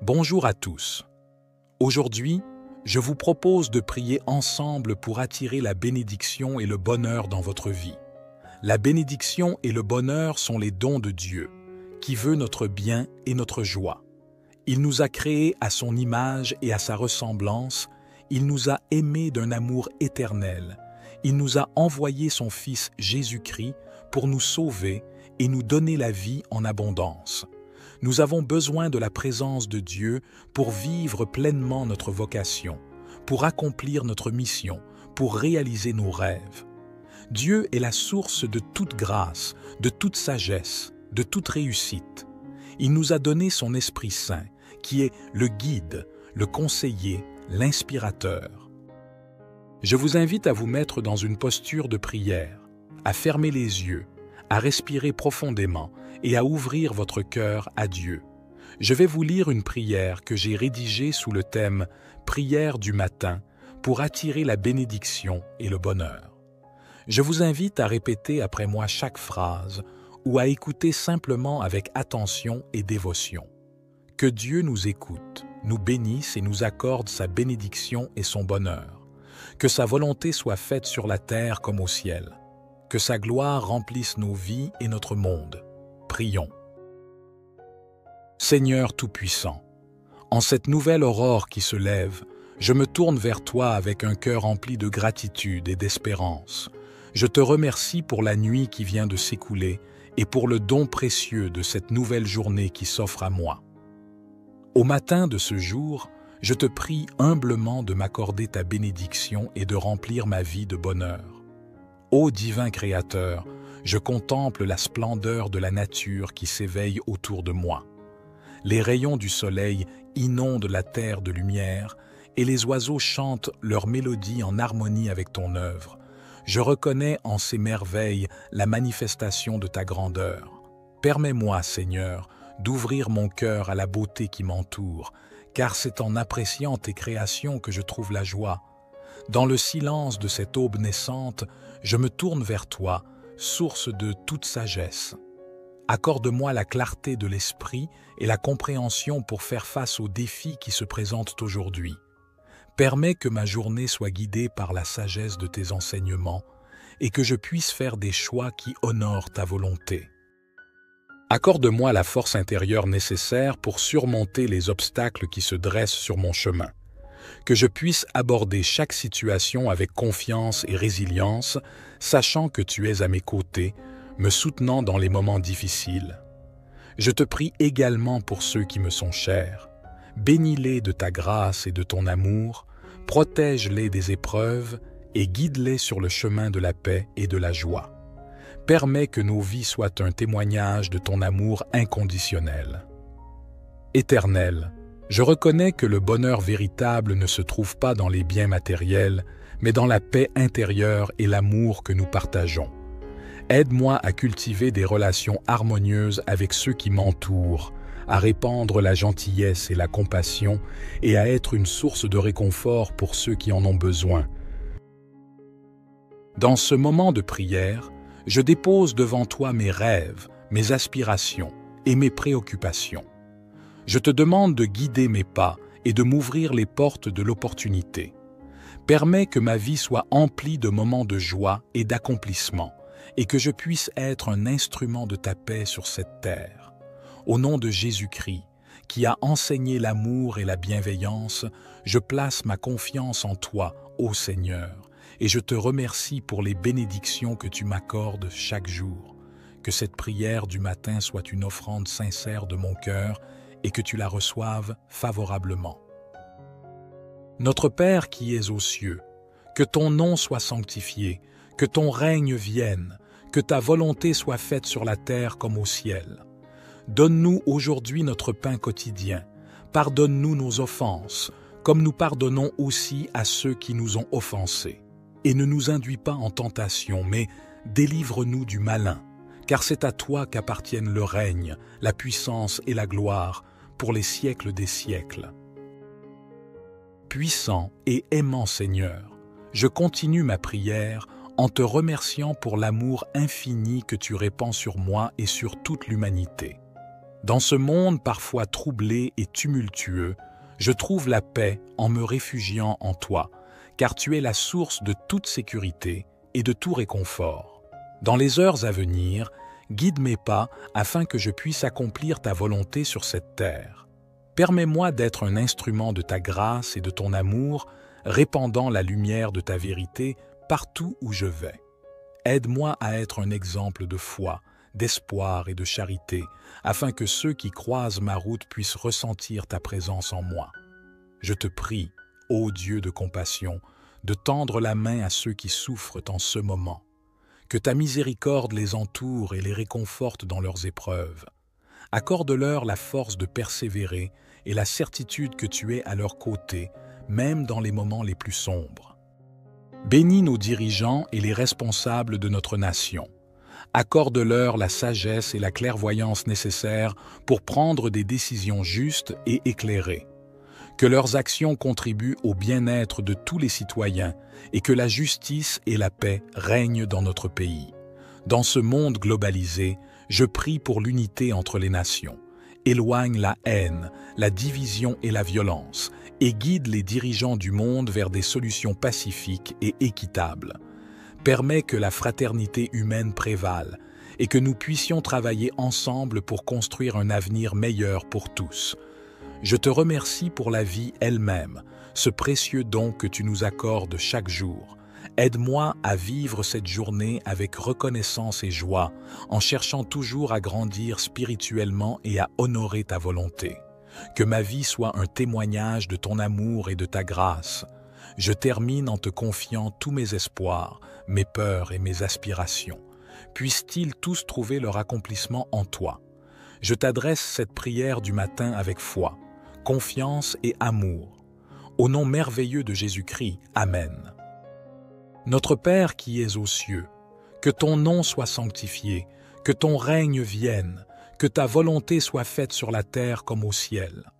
Bonjour à tous. Aujourd'hui, je vous propose de prier ensemble pour attirer la bénédiction et le bonheur dans votre vie. La bénédiction et le bonheur sont les dons de Dieu, qui veut notre bien et notre joie. Il nous a créés à son image et à sa ressemblance. Il nous a aimés d'un amour éternel. Il nous a envoyé son Fils Jésus-Christ pour nous sauver et nous donner la vie en abondance. Nous avons besoin de la présence de Dieu pour vivre pleinement notre vocation, pour accomplir notre mission, pour réaliser nos rêves. Dieu est la source de toute grâce, de toute sagesse, de toute réussite. Il nous a donné son Esprit Saint, qui est le guide, le conseiller, l'inspirateur. Je vous invite à vous mettre dans une posture de prière, à fermer les yeux, à respirer profondément et à ouvrir votre cœur à Dieu. Je vais vous lire une prière que j'ai rédigée sous le thème « Prière du matin » pour attirer la bénédiction et le bonheur. Je vous invite à répéter après moi chaque phrase ou à écouter simplement avec attention et dévotion. Que Dieu nous écoute, nous bénisse et nous accorde sa bénédiction et son bonheur. Que sa volonté soit faite sur la terre comme au ciel. Que sa gloire remplisse nos vies et notre monde. Prions. Seigneur Tout-Puissant, en cette nouvelle aurore qui se lève, je me tourne vers toi avec un cœur rempli de gratitude et d'espérance. Je te remercie pour la nuit qui vient de s'écouler et pour le don précieux de cette nouvelle journée qui s'offre à moi. Au matin de ce jour, je te prie humblement de m'accorder ta bénédiction et de remplir ma vie de bonheur. Ô divin Créateur, je contemple la splendeur de la nature qui s'éveille autour de moi. Les rayons du soleil inondent la terre de lumière et les oiseaux chantent leur mélodie en harmonie avec ton œuvre. Je reconnais en ces merveilles la manifestation de ta grandeur. Permets-moi, Seigneur, d'ouvrir mon cœur à la beauté qui m'entoure, car c'est en appréciant tes créations que je trouve la joie. Dans le silence de cette aube naissante, je me tourne vers toi, source de toute sagesse. Accorde-moi la clarté de l'esprit et la compréhension pour faire face aux défis qui se présentent aujourd'hui. Permets que ma journée soit guidée par la sagesse de tes enseignements et que je puisse faire des choix qui honorent ta volonté. Accorde-moi la force intérieure nécessaire pour surmonter les obstacles qui se dressent sur mon chemin. Que je puisse aborder chaque situation avec confiance et résilience, sachant que tu es à mes côtés, me soutenant dans les moments difficiles. Je te prie également pour ceux qui me sont chers. Bénis-les de ta grâce et de ton amour, protège-les des épreuves et guide-les sur le chemin de la paix et de la joie. Permets que nos vies soient un témoignage de ton amour inconditionnel. Éternel, je reconnais que le bonheur véritable ne se trouve pas dans les biens matériels, mais dans la paix intérieure et l'amour que nous partageons. Aide-moi à cultiver des relations harmonieuses avec ceux qui m'entourent, à répandre la gentillesse et la compassion et à être une source de réconfort pour ceux qui en ont besoin. Dans ce moment de prière, je dépose devant toi mes rêves, mes aspirations et mes préoccupations. Je te demande de guider mes pas et de m'ouvrir les portes de l'opportunité. Permets que ma vie soit emplie de moments de joie et d'accomplissement et que je puisse être un instrument de ta paix sur cette terre. Au nom de Jésus-Christ, qui a enseigné l'amour et la bienveillance, je place ma confiance en toi, ô Seigneur, et je te remercie pour les bénédictions que tu m'accordes chaque jour. Que cette prière du matin soit une offrande sincère de mon cœur et que tu la reçoives favorablement. Notre Père qui es aux cieux, que ton nom soit sanctifié, que ton règne vienne, que ta volonté soit faite sur la terre comme au ciel. Donne-nous aujourd'hui notre pain quotidien. Pardonne-nous nos offenses, comme nous pardonnons aussi à ceux qui nous ont offensés. Et ne nous induis pas en tentation, mais délivre-nous du malin, car c'est à toi qu'appartiennent le règne, la puissance et la gloire, pour les siècles des siècles. Puissant et aimant Seigneur, je continue ma prière en te remerciant pour l'amour infini que tu répands sur moi et sur toute l'humanité. Dans ce monde parfois troublé et tumultueux, je trouve la paix en me réfugiant en toi, car tu es la source de toute sécurité et de tout réconfort. Dans les heures à venir, guide mes pas afin que je puisse accomplir ta volonté sur cette terre. Permets-moi d'être un instrument de ta grâce et de ton amour, répandant la lumière de ta vérité partout où je vais. Aide-moi à être un exemple de foi, d'espoir et de charité, afin que ceux qui croisent ma route puissent ressentir ta présence en moi. Je te prie, ô Dieu de compassion, de tendre la main à ceux qui souffrent en ce moment. Que ta miséricorde les entoure et les réconforte dans leurs épreuves. Accorde-leur la force de persévérer et la certitude que tu es à leur côté, même dans les moments les plus sombres. Bénis nos dirigeants et les responsables de notre nation. Accorde-leur la sagesse et la clairvoyance nécessaires pour prendre des décisions justes et éclairées. Que leurs actions contribuent au bien-être de tous les citoyens et que la justice et la paix règnent dans notre pays. Dans ce monde globalisé, je prie pour l'unité entre les nations. Éloigne la haine, la division et la violence et guide les dirigeants du monde vers des solutions pacifiques et équitables. Permets que la fraternité humaine prévale et que nous puissions travailler ensemble pour construire un avenir meilleur pour tous. Je te remercie pour la vie elle-même, ce précieux don que tu nous accordes chaque jour. Aide-moi à vivre cette journée avec reconnaissance et joie, en cherchant toujours à grandir spirituellement et à honorer ta volonté. Que ma vie soit un témoignage de ton amour et de ta grâce. Je termine en te confiant tous mes espoirs, mes peurs et mes aspirations. Puissent-ils tous trouver leur accomplissement en toi. Je t'adresse cette prière du matin avec foi, confiance et amour. Au nom merveilleux de Jésus-Christ, Amen. Notre Père qui es aux cieux, que ton nom soit sanctifié, que ton règne vienne, que ta volonté soit faite sur la terre comme au ciel.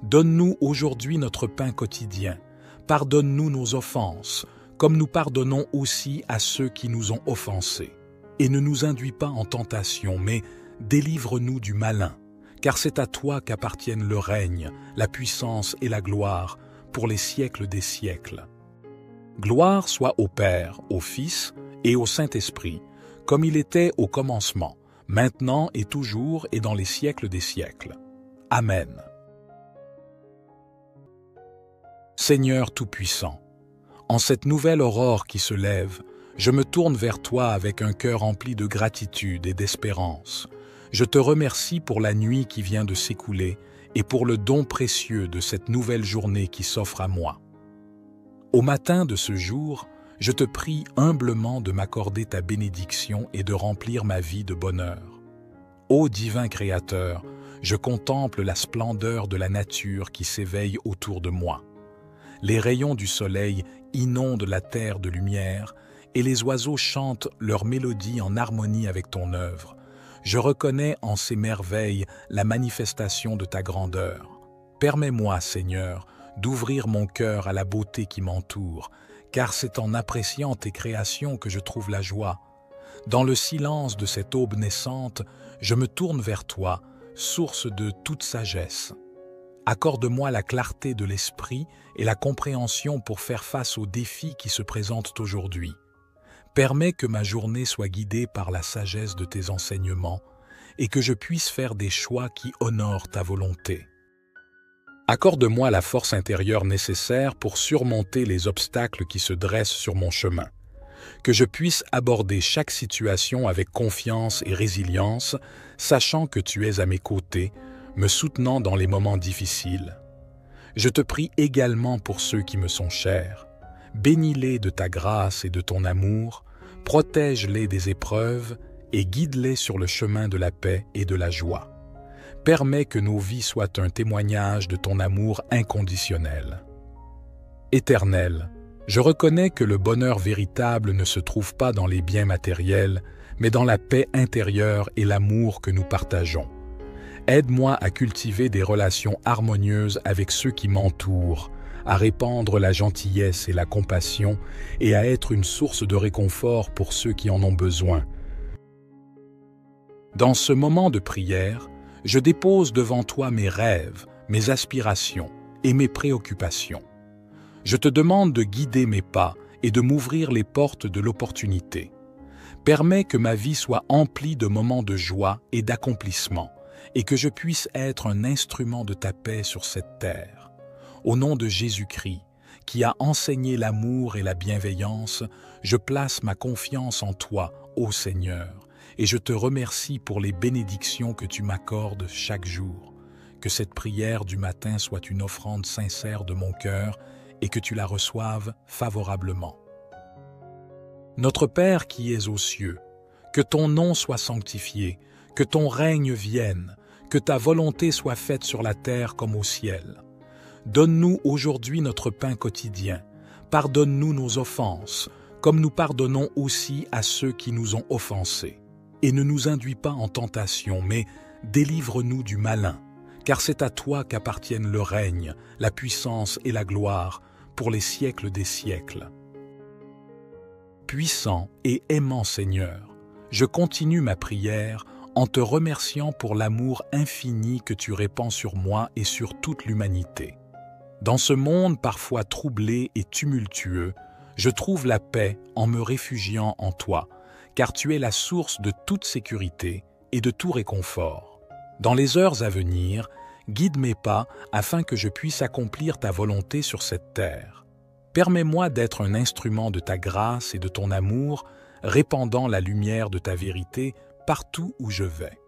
Donne-nous aujourd'hui notre pain quotidien. Pardonne-nous nos offenses, comme nous pardonnons aussi à ceux qui nous ont offensés. Et ne nous induis pas en tentation, mais délivre-nous du malin, car c'est à toi qu'appartiennent le règne, la puissance et la gloire, pour les siècles des siècles. Gloire soit au Père, au Fils et au Saint-Esprit, comme il était au commencement, maintenant et toujours et dans les siècles des siècles. Amen. Seigneur Tout-Puissant, en cette nouvelle aurore qui se lève, je me tourne vers toi avec un cœur rempli de gratitude et d'espérance. Je te remercie pour la nuit qui vient de s'écouler et pour le don précieux de cette nouvelle journée qui s'offre à moi. Au matin de ce jour, je te prie humblement de m'accorder ta bénédiction et de remplir ma vie de bonheur. Ô divin Créateur, je contemple la splendeur de la nature qui s'éveille autour de moi. Les rayons du soleil inondent la terre de lumière et les oiseaux chantent leur mélodie en harmonie avec ton œuvre. Je reconnais en ces merveilles la manifestation de ta grandeur. Permets-moi, Seigneur, d'ouvrir mon cœur à la beauté qui m'entoure, car c'est en appréciant tes créations que je trouve la joie. Dans le silence de cette aube naissante, je me tourne vers toi, source de toute sagesse. Accorde-moi la clarté de l'esprit et la compréhension pour faire face aux défis qui se présentent aujourd'hui. Permets que ma journée soit guidée par la sagesse de tes enseignements et que je puisse faire des choix qui honorent ta volonté. Accorde-moi la force intérieure nécessaire pour surmonter les obstacles qui se dressent sur mon chemin. Que je puisse aborder chaque situation avec confiance et résilience, sachant que tu es à mes côtés, me soutenant dans les moments difficiles. Je te prie également pour ceux qui me sont chers. Bénis-les de ta grâce et de ton amour, protège-les des épreuves et guide-les sur le chemin de la paix et de la joie. Permets que nos vies soient un témoignage de ton amour inconditionnel. Éternel, je reconnais que le bonheur véritable ne se trouve pas dans les biens matériels, mais dans la paix intérieure et l'amour que nous partageons. Aide-moi à cultiver des relations harmonieuses avec ceux qui m'entourent, à répandre la gentillesse et la compassion et à être une source de réconfort pour ceux qui en ont besoin. Dans ce moment de prière, Je dépose devant toi mes rêves, mes aspirations et mes préoccupations. Je te demande de guider mes pas et de m'ouvrir les portes de l'opportunité. Permets que ma vie soit emplie de moments de joie et d'accomplissement, et que je puisse être un instrument de ta paix sur cette terre. Au nom de Jésus-Christ, qui a enseigné l'amour et la bienveillance, je place ma confiance en toi, ô Seigneur, et je te remercie pour les bénédictions que tu m'accordes chaque jour. Que cette prière du matin soit une offrande sincère de mon cœur et que tu la reçoives favorablement. Notre Père qui es aux cieux, que ton nom soit sanctifié, que ton règne vienne, que ta volonté soit faite sur la terre comme au ciel. Donne-nous aujourd'hui notre pain quotidien. Pardonne-nous nos offenses, comme nous pardonnons aussi à ceux qui nous ont offensés. Et ne nous induis pas en tentation, mais délivre-nous du malin, car c'est à toi qu'appartiennent le règne, la puissance et la gloire, pour les siècles des siècles. Puissant et aimant Seigneur, je continue ma prière en te remerciant pour l'amour infini que tu répands sur moi et sur toute l'humanité. Dans ce monde parfois troublé et tumultueux, je trouve la paix en me réfugiant en toi, car tu es la source de toute sécurité et de tout réconfort. Dans les heures à venir, guide mes pas afin que je puisse accomplir ta volonté sur cette terre. Permets-moi d'être un instrument de ta grâce et de ton amour, répandant la lumière de ta vérité partout où je vais.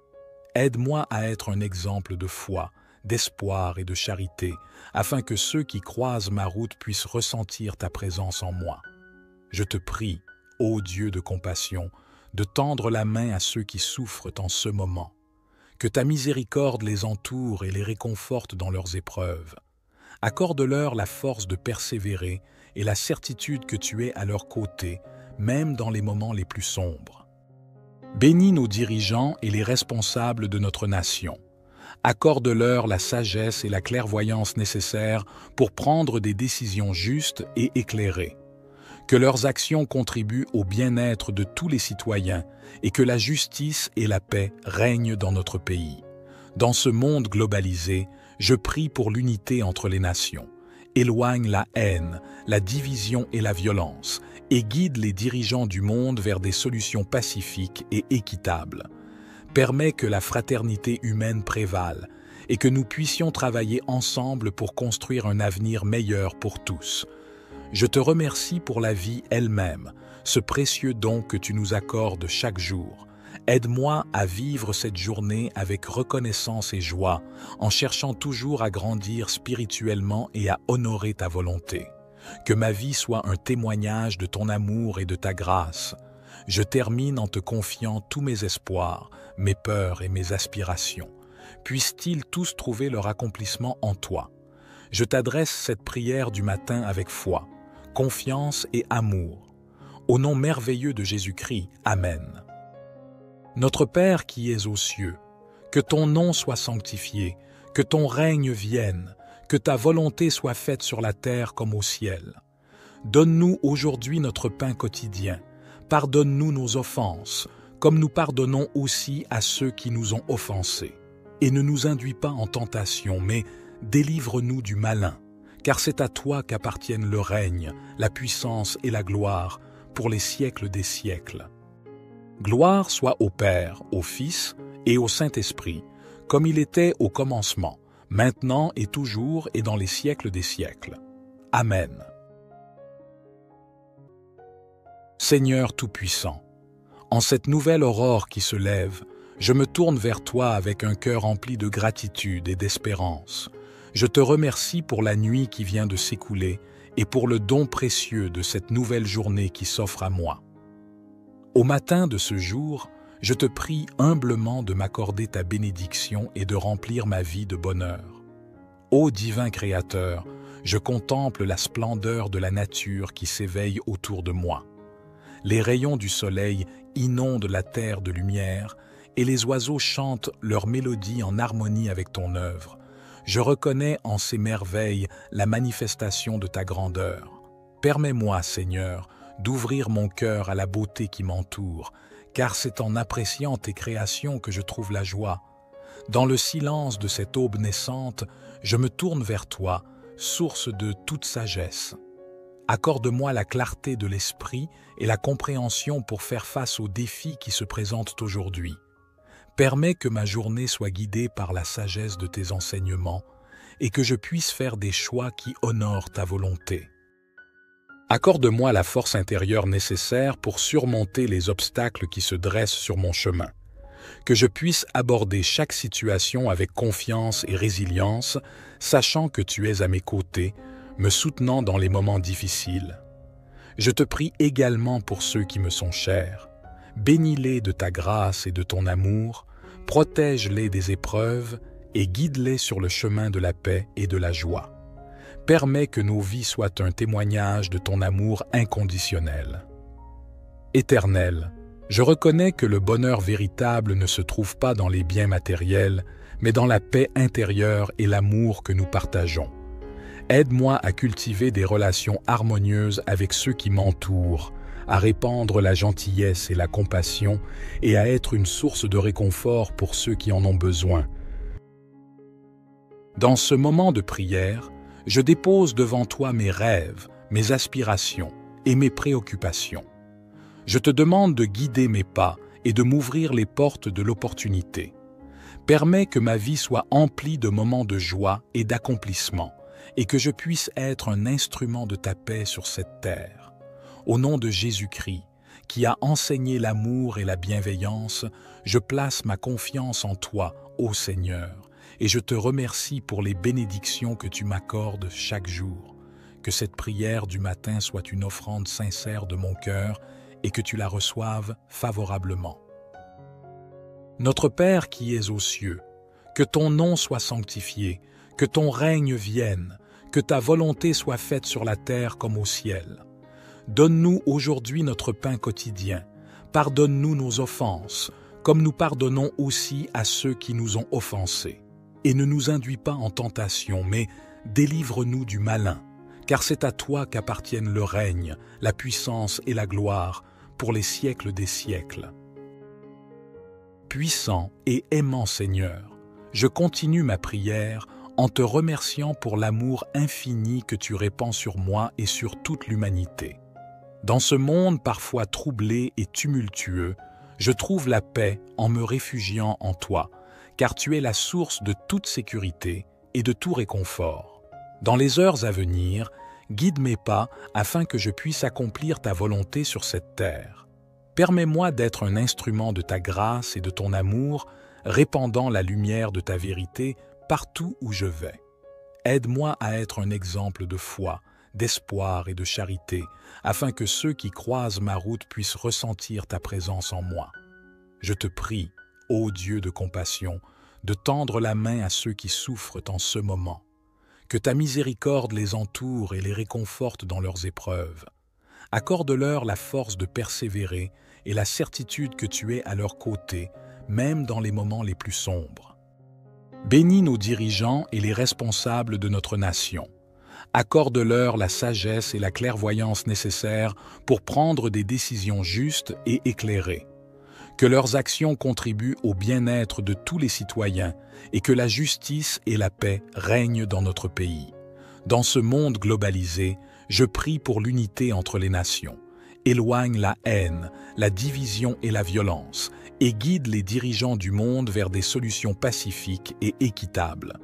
Aide-moi à être un exemple de foi, d'espoir et de charité, afin que ceux qui croisent ma route puissent ressentir ta présence en moi. Je te prie, ô Dieu de compassion, de tendre la main à ceux qui souffrent en ce moment. Que ta miséricorde les entoure et les réconforte dans leurs épreuves. Accorde-leur la force de persévérer et la certitude que tu es à leur côté, même dans les moments les plus sombres. Bénis nos dirigeants et les responsables de notre nation. Accorde-leur la sagesse et la clairvoyance nécessaires pour prendre des décisions justes et éclairées. Que leurs actions contribuent au bien-être de tous les citoyens et que la justice et la paix règnent dans notre pays. Dans ce monde globalisé, je prie pour l'unité entre les nations. Éloigne la haine, la division et la violence et guide les dirigeants du monde vers des solutions pacifiques et équitables. Permets que la fraternité humaine prévale et que nous puissions travailler ensemble pour construire un avenir meilleur pour tous. Je te remercie pour la vie elle-même, ce précieux don que tu nous accordes chaque jour. Aide-moi à vivre cette journée avec reconnaissance et joie, en cherchant toujours à grandir spirituellement et à honorer ta volonté. Que ma vie soit un témoignage de ton amour et de ta grâce. Je termine en te confiant tous mes espoirs, mes peurs et mes aspirations. Puissent-ils tous trouver leur accomplissement en toi. Je t'adresse cette prière du matin avec foi, confiance et amour. Au nom merveilleux de Jésus-Christ, Amen. Notre Père qui es aux cieux, que ton nom soit sanctifié, que ton règne vienne, que ta volonté soit faite sur la terre comme au ciel. Donne-nous aujourd'hui notre pain quotidien. Pardonne-nous nos offenses, comme nous pardonnons aussi à ceux qui nous ont offensés. Et ne nous induis pas en tentation, mais délivre-nous du malin, car c'est à toi qu'appartiennent le règne, la puissance et la gloire, pour les siècles des siècles. Gloire soit au Père, au Fils et au Saint-Esprit, comme il était au commencement, maintenant et toujours et dans les siècles des siècles. Amen. Seigneur Tout-Puissant, en cette nouvelle aurore qui se lève, je me tourne vers toi avec un cœur rempli de gratitude et d'espérance. Je te remercie pour la nuit qui vient de s'écouler et pour le don précieux de cette nouvelle journée qui s'offre à moi. Au matin de ce jour, je te prie humblement de m'accorder ta bénédiction et de remplir ma vie de bonheur. Ô divin Créateur, je contemple la splendeur de la nature qui s'éveille autour de moi. Les rayons du soleil inondent la terre de lumière et les oiseaux chantent leur mélodie en harmonie avec ton œuvre. Je reconnais en ces merveilles la manifestation de ta grandeur. Permets-moi, Seigneur, d'ouvrir mon cœur à la beauté qui m'entoure, car c'est en appréciant tes créations que je trouve la joie. Dans le silence de cette aube naissante, je me tourne vers toi, source de toute sagesse. Accorde-moi la clarté de l'esprit et la compréhension pour faire face aux défis qui se présentent aujourd'hui. Permets que ma journée soit guidée par la sagesse de tes enseignements et que je puisse faire des choix qui honorent ta volonté. Accorde-moi la force intérieure nécessaire pour surmonter les obstacles qui se dressent sur mon chemin. Que je puisse aborder chaque situation avec confiance et résilience, sachant que tu es à mes côtés, me soutenant dans les moments difficiles. Je te prie également pour ceux qui me sont chers. Bénis-les de ta grâce et de ton amour, protège-les des épreuves et guide-les sur le chemin de la paix et de la joie. Permets que nos vies soient un témoignage de ton amour inconditionnel. Éternel, je reconnais que le bonheur véritable ne se trouve pas dans les biens matériels, mais dans la paix intérieure et l'amour que nous partageons. Aide-moi à cultiver des relations harmonieuses avec ceux qui m'entourent, à répandre la gentillesse et la compassion et à être une source de réconfort pour ceux qui en ont besoin. Dans ce moment de prière, je dépose devant toi mes rêves, mes aspirations et mes préoccupations. Je te demande de guider mes pas et de m'ouvrir les portes de l'opportunité. Permets que ma vie soit emplie de moments de joie et d'accomplissement, et que je puisse être un instrument de ta paix sur cette terre. Au nom de Jésus-Christ, qui a enseigné l'amour et la bienveillance, je place ma confiance en toi, ô Seigneur, et je te remercie pour les bénédictions que tu m'accordes chaque jour. Que cette prière du matin soit une offrande sincère de mon cœur et que tu la reçoives favorablement. Notre Père qui es aux cieux, que ton nom soit sanctifié, que ton règne vienne, que ta volonté soit faite sur la terre comme au ciel. Donne-nous aujourd'hui notre pain quotidien. Pardonne-nous nos offenses, comme nous pardonnons aussi à ceux qui nous ont offensés. Et ne nous induis pas en tentation, mais délivre-nous du malin, car c'est à toi qu'appartiennent le règne, la puissance et la gloire, pour les siècles des siècles. Puissant et aimant Seigneur, je continue ma prière en te remerciant pour l'amour infini que tu répands sur moi et sur toute l'humanité. Dans ce monde parfois troublé et tumultueux, je trouve la paix en me réfugiant en toi, car tu es la source de toute sécurité et de tout réconfort. Dans les heures à venir, guide mes pas afin que je puisse accomplir ta volonté sur cette terre. Permets-moi d'être un instrument de ta grâce et de ton amour, répandant la lumière de ta vérité partout où je vais. Aide-moi à être un exemple de foi, d'espoir et de charité, afin que ceux qui croisent ma route puissent ressentir ta présence en moi. Je te prie, ô Dieu de compassion, de tendre la main à ceux qui souffrent en ce moment. Que ta miséricorde les entoure et les réconforte dans leurs épreuves. Accorde-leur la force de persévérer et la certitude que tu es à leur côté, même dans les moments les plus sombres. Bénis nos dirigeants et les responsables de notre nation. Accorde-leur la sagesse et la clairvoyance nécessaires pour prendre des décisions justes et éclairées. Que leurs actions contribuent au bien-être de tous les citoyens et que la justice et la paix règnent dans notre pays. Dans ce monde globalisé, je prie pour l'unité entre les nations. Éloigne la haine, la division et la violence et guide les dirigeants du monde vers des solutions pacifiques et équitables.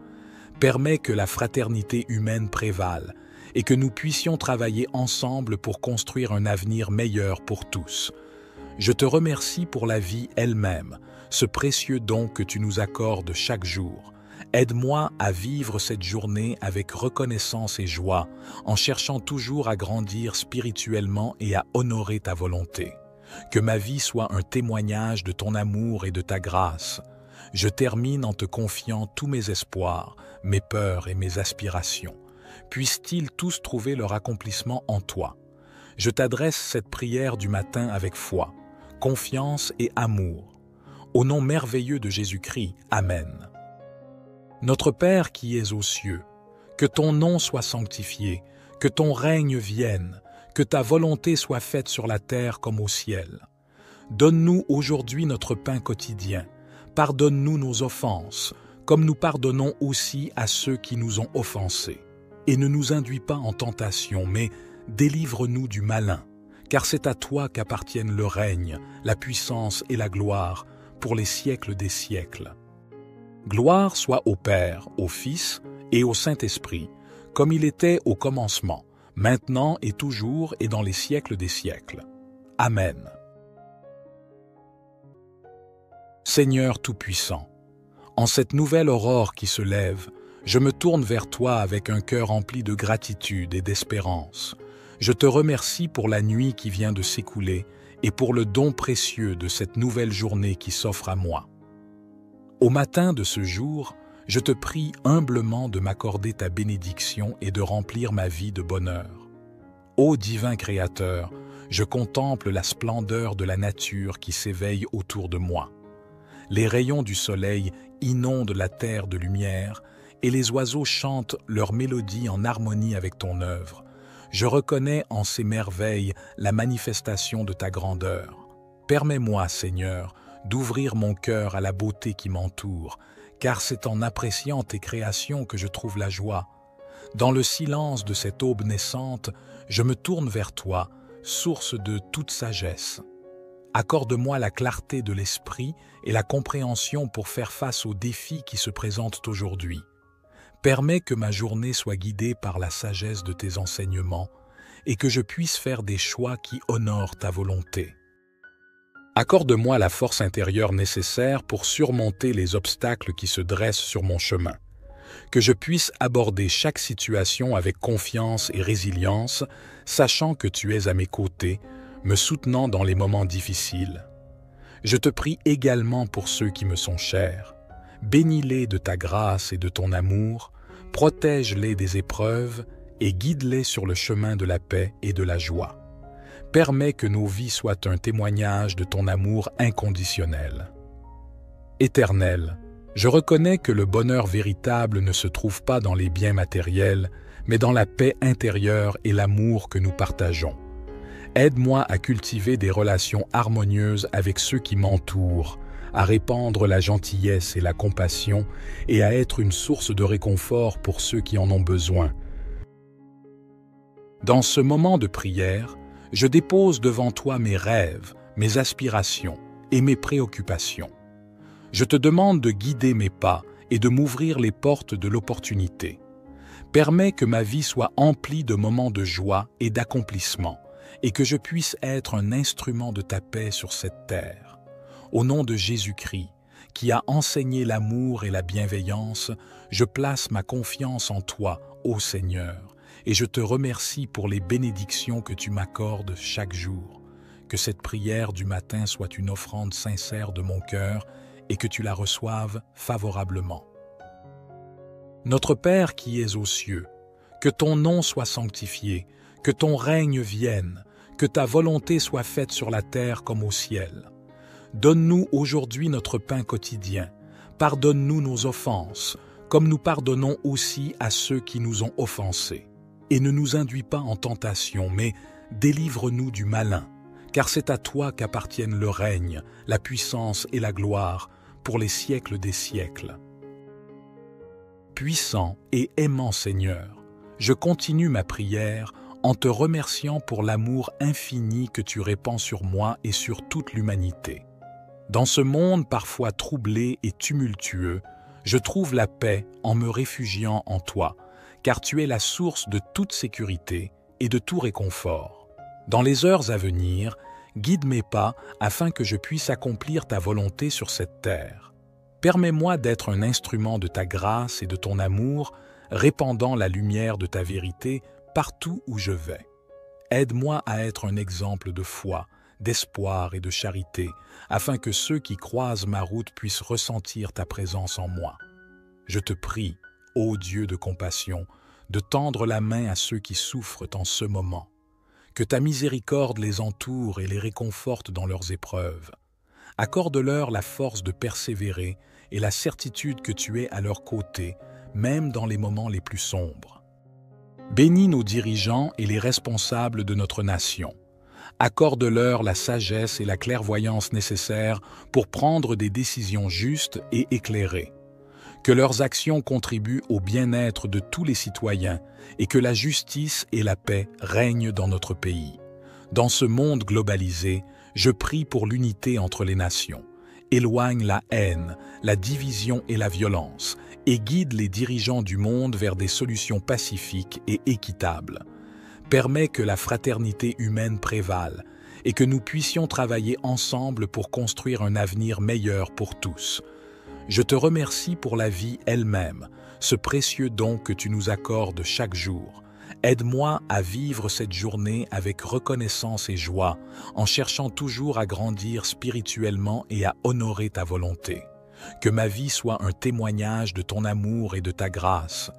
Permets que la fraternité humaine prévale et que nous puissions travailler ensemble pour construire un avenir meilleur pour tous. Je te remercie pour la vie elle-même, ce précieux don que tu nous accordes chaque jour. Aide-moi à vivre cette journée avec reconnaissance et joie, en cherchant toujours à grandir spirituellement et à honorer ta volonté. Que ma vie soit un témoignage de ton amour et de ta grâce. Je termine en te confiant tous mes espoirs, mes peurs et mes aspirations. Puissent-ils tous trouver leur accomplissement en toi. Je t'adresse cette prière du matin avec foi, confiance et amour. Au nom merveilleux de Jésus-Christ, Amen. Notre Père qui es aux cieux, que ton nom soit sanctifié, que ton règne vienne, que ta volonté soit faite sur la terre comme au ciel. Donne-nous aujourd'hui notre pain quotidien. pardonne-nous nos offenses, comme nous pardonnons aussi à ceux qui nous ont offensés. Et ne nous induis pas en tentation, mais délivre-nous du malin, car c'est à toi qu'appartiennent le règne, la puissance et la gloire, pour les siècles des siècles. Gloire soit au Père, au Fils et au Saint-Esprit, comme il était au commencement, maintenant et toujours et dans les siècles des siècles. Amen. Seigneur Tout-Puissant, en cette nouvelle aurore qui se lève, je me tourne vers toi avec un cœur rempli de gratitude et d'espérance. Je te remercie pour la nuit qui vient de s'écouler et pour le don précieux de cette nouvelle journée qui s'offre à moi. Au matin de ce jour, je te prie humblement de m'accorder ta bénédiction et de remplir ma vie de bonheur. Ô divin Créateur, je contemple la splendeur de la nature qui s'éveille autour de moi. Les rayons du soleil inondent la terre de lumière et les oiseaux chantent leur mélodie en harmonie avec ton œuvre. Je reconnais en ces merveilles la manifestation de ta grandeur. Permets-moi, Seigneur, d'ouvrir mon cœur à la beauté qui m'entoure, car c'est en appréciant tes créations que je trouve la joie. Dans le silence de cette aube naissante, je me tourne vers toi, source de toute sagesse. Accorde-moi la clarté de l'esprit et la compréhension pour faire face aux défis qui se présentent aujourd'hui. Permets que ma journée soit guidée par la sagesse de tes enseignements et que je puisse faire des choix qui honorent ta volonté. Accorde-moi la force intérieure nécessaire pour surmonter les obstacles qui se dressent sur mon chemin. Que je puisse aborder chaque situation avec confiance et résilience, sachant que tu es à mes côtés, me soutenant dans les moments difficiles. Je te prie également pour ceux qui me sont chers. Bénis-les de ta grâce et de ton amour, protège-les des épreuves et guide-les sur le chemin de la paix et de la joie. Permets que nos vies soient un témoignage de ton amour inconditionnel. Éternel, je reconnais que le bonheur véritable ne se trouve pas dans les biens matériels, mais dans la paix intérieure et l'amour que nous partageons. Aide-moi à cultiver des relations harmonieuses avec ceux qui m'entourent, à répandre la gentillesse et la compassion et à être une source de réconfort pour ceux qui en ont besoin. Dans ce moment de prière, je dépose devant toi mes rêves, mes aspirations et mes préoccupations. Je te demande de guider mes pas et de m'ouvrir les portes de l'opportunité. Permets que ma vie soit emplie de moments de joie et d'accomplissement, et que je puisse être un instrument de ta paix sur cette terre. Au nom de Jésus-Christ, qui a enseigné l'amour et la bienveillance, je place ma confiance en toi, ô Seigneur, et je te remercie pour les bénédictions que tu m'accordes chaque jour. Que cette prière du matin soit une offrande sincère de mon cœur et que tu la reçoives favorablement. Notre Père qui es aux cieux, que ton nom soit sanctifié, que ton règne vienne, que ta volonté soit faite sur la terre comme au ciel. Donne-nous aujourd'hui notre pain quotidien. Pardonne-nous nos offenses, comme nous pardonnons aussi à ceux qui nous ont offensés. Et ne nous induis pas en tentation, mais délivre-nous du malin, car c'est à toi qu'appartiennent le règne, la puissance et la gloire, pour les siècles des siècles. Puissant et aimant Seigneur, je continue ma prière en te remerciant pour l'amour infini que tu répands sur moi et sur toute l'humanité. Dans ce monde parfois troublé et tumultueux, je trouve la paix en me réfugiant en toi, car tu es la source de toute sécurité et de tout réconfort. Dans les heures à venir, guide mes pas afin que je puisse accomplir ta volonté sur cette terre. Permets-moi d'être un instrument de ta grâce et de ton amour, répandant la lumière de ta vérité partout où je vais. Aide-moi à être un exemple de foi, d'espoir et de charité, afin que ceux qui croisent ma route puissent ressentir ta présence en moi. Je te prie, ô Dieu de compassion, de tendre la main à ceux qui souffrent en ce moment. Que ta miséricorde les entoure et les réconforte dans leurs épreuves. Accorde-leur la force de persévérer et la certitude que tu es à leur côté, même dans les moments les plus sombres. Bénis nos dirigeants et les responsables de notre nation. Accorde-leur la sagesse et la clairvoyance nécessaires pour prendre des décisions justes et éclairées. Que leurs actions contribuent au bien-être de tous les citoyens et que la justice et la paix règnent dans notre pays. Dans ce monde globalisé, je prie pour l'unité entre les nations. Éloigne la haine, la division et la violence et guide les dirigeants du monde vers des solutions pacifiques et équitables. Permets que la fraternité humaine prévale et que nous puissions travailler ensemble pour construire un avenir meilleur pour tous. Je te remercie pour la vie elle-même, ce précieux don que tu nous accordes chaque jour. Aide-moi à vivre cette journée avec reconnaissance et joie, en cherchant toujours à grandir spirituellement et à honorer ta volonté. Que ma vie soit un témoignage de ton amour et de ta grâce.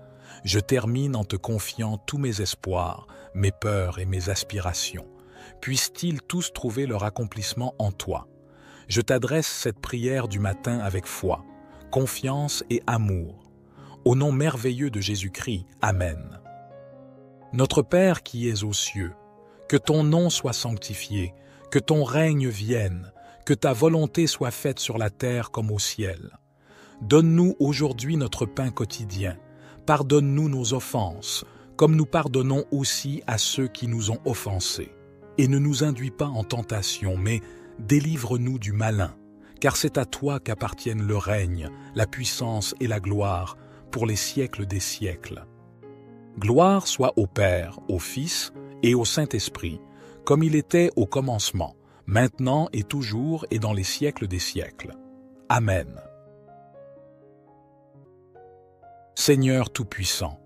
Je termine en te confiant tous mes espoirs, mes peurs et mes aspirations. Puissent-ils tous trouver leur accomplissement en toi. Je t'adresse cette prière du matin avec foi, confiance et amour. Au nom merveilleux de Jésus-Christ, Amen. Notre Père qui es aux cieux, que ton nom soit sanctifié, que ton règne vienne, que ta volonté soit faite sur la terre comme au ciel. Donne-nous aujourd'hui notre pain quotidien. Pardonne-nous nos offenses, comme nous pardonnons aussi à ceux qui nous ont offensés. Et ne nous induis pas en tentation, mais délivre-nous du malin, car c'est à toi qu'appartiennent le règne, la puissance et la gloire, pour les siècles des siècles. Gloire soit au Père, au Fils et au Saint-Esprit, comme il était au commencement, maintenant et toujours et dans les siècles des siècles. Amen. Seigneur Tout-Puissant,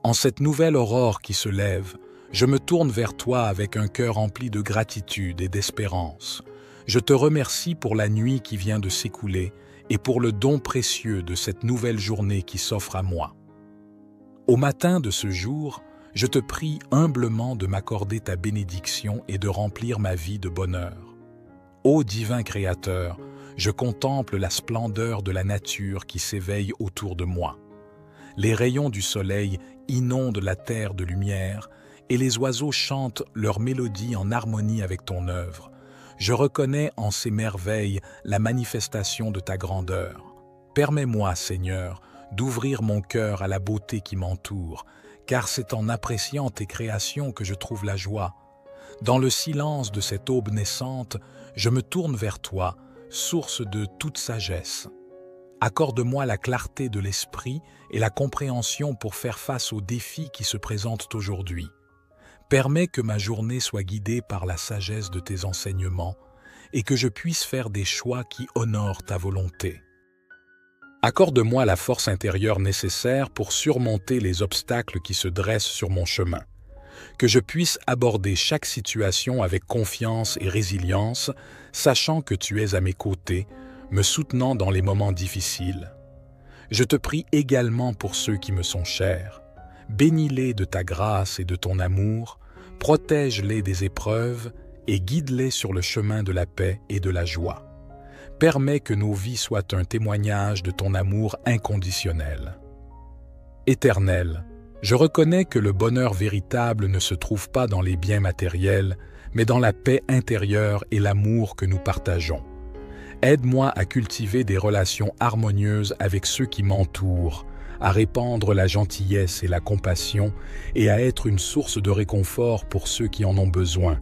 en cette nouvelle aurore qui se lève, je me tourne vers toi avec un cœur rempli de gratitude et d'espérance. Je te remercie pour la nuit qui vient de s'écouler et pour le don précieux de cette nouvelle journée qui s'offre à moi. Au matin de ce jour, je te prie humblement de m'accorder ta bénédiction et de remplir ma vie de bonheur. Ô divin Créateur, je contemple la splendeur de la nature qui s'éveille autour de moi. Les rayons du soleil inondent la terre de lumière et les oiseaux chantent leur mélodie en harmonie avec ton œuvre. Je reconnais en ces merveilles la manifestation de ta grandeur. Permets-moi, Seigneur, d'ouvrir mon cœur à la beauté qui m'entoure, car c'est en appréciant tes créations que je trouve la joie. Dans le silence de cette aube naissante, je me tourne vers toi, source de toute sagesse. Accorde-moi la clarté de l'esprit et la compréhension pour faire face aux défis qui se présentent aujourd'hui. Permets que ma journée soit guidée par la sagesse de tes enseignements et que je puisse faire des choix qui honorent ta volonté. Accorde-moi la force intérieure nécessaire pour surmonter les obstacles qui se dressent sur mon chemin. Que je puisse aborder chaque situation avec confiance et résilience, sachant que tu es à mes côtés, me soutenant dans les moments difficiles. Je te prie également pour ceux qui me sont chers. Bénis-les de ta grâce et de ton amour, protège-les des épreuves et guide-les sur le chemin de la paix et de la joie. Permets que nos vies soient un témoignage de ton amour inconditionnel. Éternel, je reconnais que le bonheur véritable ne se trouve pas dans les biens matériels, mais dans la paix intérieure et l'amour que nous partageons. Aide-moi à cultiver des relations harmonieuses avec ceux qui m'entourent, à répandre la gentillesse et la compassion et à être une source de réconfort pour ceux qui en ont besoin.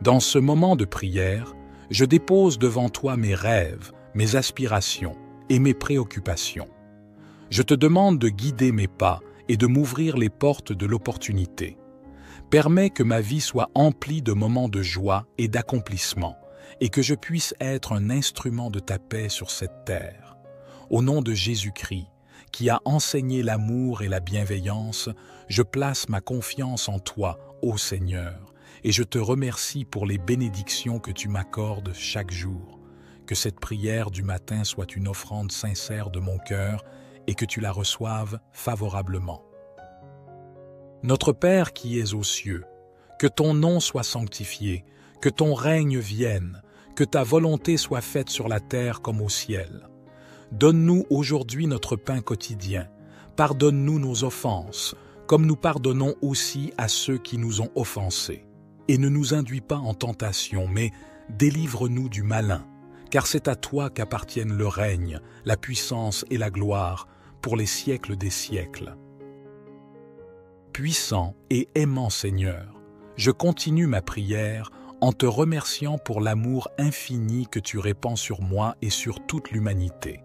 Dans ce moment de prière, je dépose devant toi mes rêves, mes aspirations et mes préoccupations. Je te demande de guider mes pas et de m'ouvrir les portes de l'opportunité. Permets que ma vie soit emplie de moments de joie et d'accomplissement et que je puisse être un instrument de ta paix sur cette terre. Au nom de Jésus-Christ, qui a enseigné l'amour et la bienveillance, je place ma confiance en toi, ô Seigneur, et je te remercie pour les bénédictions que tu m'accordes chaque jour. Que cette prière du matin soit une offrande sincère de mon cœur et que tu la reçoives favorablement. Notre Père qui es aux cieux, que ton nom soit sanctifié, que ton règne vienne, que ta volonté soit faite sur la terre comme au ciel. Donne-nous aujourd'hui notre pain quotidien. Pardonne-nous nos offenses, comme nous pardonnons aussi à ceux qui nous ont offensés. et ne nous induis pas en tentation, mais délivre-nous du malin, car c'est à toi qu'appartiennent le règne, la puissance et la gloire pour les siècles des siècles. Puissant et aimant Seigneur, je continue ma prière en te remerciant pour l'amour infini que tu répands sur moi et sur toute l'humanité.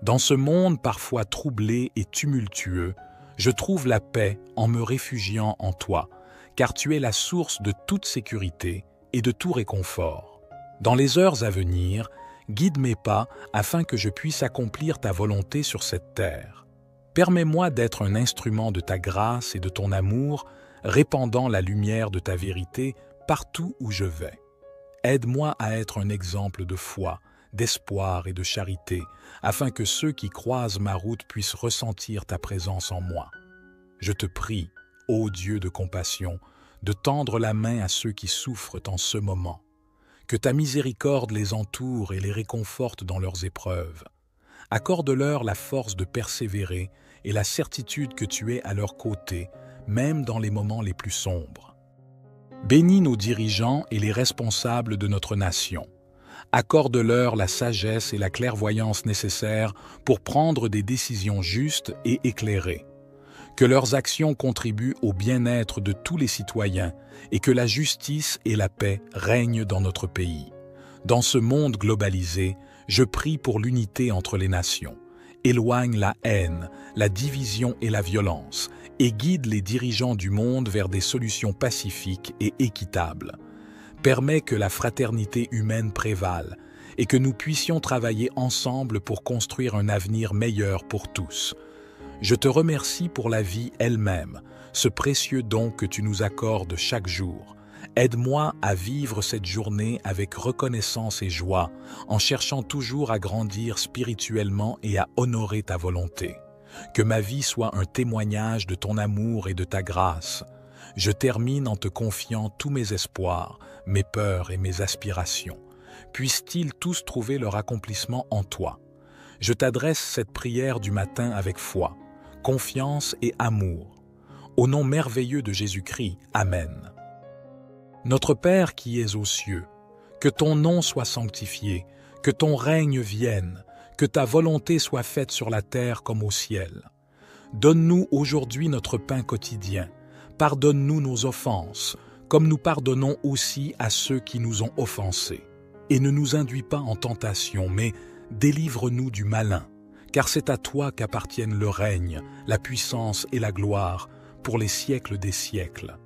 Dans ce monde parfois troublé et tumultueux, je trouve la paix en me réfugiant en toi, car tu es la source de toute sécurité et de tout réconfort. Dans les heures à venir, guide mes pas afin que je puisse accomplir ta volonté sur cette terre. Permets-moi d'être un instrument de ta grâce et de ton amour, répandant la lumière de ta vérité partout où je vais. Aide-moi à être un exemple de foi, d'espoir et de charité, afin que ceux qui croisent ma route puissent ressentir ta présence en moi. Je te prie, ô Dieu de compassion, de tendre la main à ceux qui souffrent en ce moment. Que ta miséricorde les entoure et les réconforte dans leurs épreuves. Accorde-leur la force de persévérer et la certitude que tu es à leur côté, même dans les moments les plus sombres. Bénis nos dirigeants et les responsables de notre nation. Accorde-leur la sagesse et la clairvoyance nécessaires pour prendre des décisions justes et éclairées. Que leurs actions contribuent au bien-être de tous les citoyens et que la justice et la paix règnent dans notre pays. Dans ce monde globalisé, je prie pour l'unité entre les nations. Éloigne la haine, la division et la violence et guide les dirigeants du monde vers des solutions pacifiques et équitables. Permets que la fraternité humaine prévale et que nous puissions travailler ensemble pour construire un avenir meilleur pour tous. Je te remercie pour la vie elle-même, ce précieux don que tu nous accordes chaque jour. Aide-moi à vivre cette journée avec reconnaissance et joie, en cherchant toujours à grandir spirituellement et à honorer ta volonté. Que ma vie soit un témoignage de ton amour et de ta grâce. Je termine en te confiant tous mes espoirs, mes peurs et mes aspirations. Puissent-ils tous trouver leur accomplissement en toi. Je t'adresse cette prière du matin avec foi, confiance et amour. Au nom merveilleux de Jésus-Christ, Amen. Notre Père qui es aux cieux, que ton nom soit sanctifié, que ton règne vienne, que ta volonté soit faite sur la terre comme au ciel. Donne-nous aujourd'hui notre pain quotidien. Pardonne-nous nos offenses, comme nous pardonnons aussi à ceux qui nous ont offensés. Et ne nous induis pas en tentation, mais délivre-nous du malin, car c'est à toi qu'appartiennent le règne, la puissance et la gloire pour les siècles des siècles.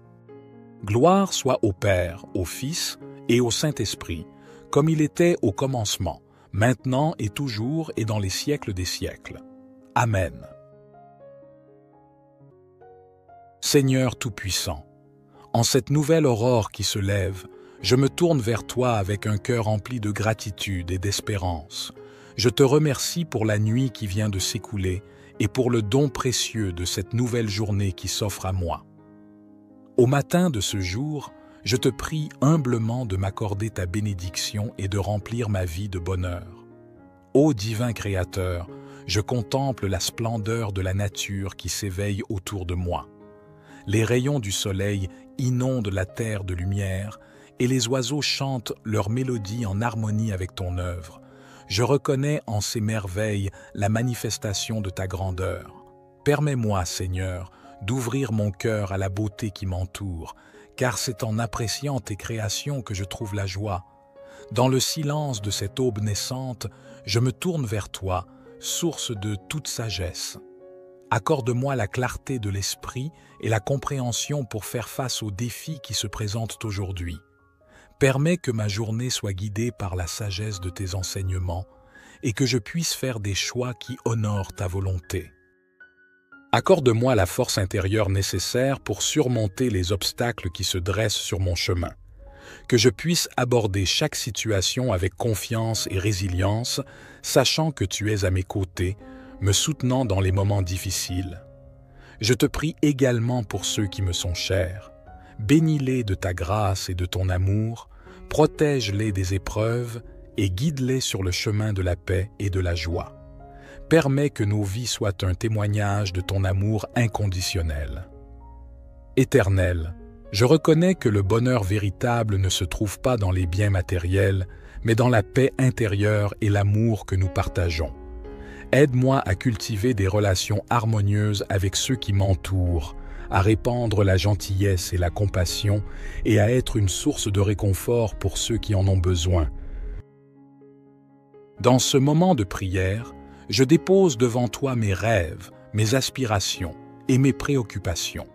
Gloire soit au Père, au Fils et au Saint-Esprit, comme il était au commencement, maintenant et toujours et dans les siècles des siècles. Amen. Seigneur Tout-Puissant, en cette nouvelle aurore qui se lève, je me tourne vers toi avec un cœur rempli de gratitude et d'espérance. Je te remercie pour la nuit qui vient de s'écouler et pour le don précieux de cette nouvelle journée qui s'offre à moi. Au matin de ce jour, je te prie humblement de m'accorder ta bénédiction et de remplir ma vie de bonheur. Ô divin Créateur, je contemple la splendeur de la nature qui s'éveille autour de moi. Les rayons du soleil inondent la terre de lumière et les oiseaux chantent leur mélodie en harmonie avec ton œuvre. Je reconnais en ces merveilles la manifestation de ta grandeur. Permets-moi, Seigneur, d'ouvrir mon cœur à la beauté qui m'entoure, car c'est en appréciant tes créations que je trouve la joie. Dans le silence de cette aube naissante, je me tourne vers toi, source de toute sagesse. Accorde-moi la clarté de l'esprit et la compréhension pour faire face aux défis qui se présentent aujourd'hui. Permets que ma journée soit guidée par la sagesse de tes enseignements et que je puisse faire des choix qui honorent ta volonté. Accorde-moi la force intérieure nécessaire pour surmonter les obstacles qui se dressent sur mon chemin. Que je puisse aborder chaque situation avec confiance et résilience, sachant que tu es à mes côtés, me soutenant dans les moments difficiles. Je te prie également pour ceux qui me sont chers. Bénis-les de ta grâce et de ton amour, protège-les des épreuves et guide-les sur le chemin de la paix et de la joie. Permets que nos vies soient un témoignage de ton amour inconditionnel. Éternel, Je reconnais que le bonheur véritable ne se trouve pas dans les biens matériels, mais dans la paix intérieure et l'amour que nous partageons. Aide-moi à cultiver des relations harmonieuses avec ceux qui m'entourent, à répandre la gentillesse et la compassion et à être une source de réconfort pour ceux qui en ont besoin. Dans ce moment de prière, je dépose devant toi mes rêves, mes aspirations et mes préoccupations.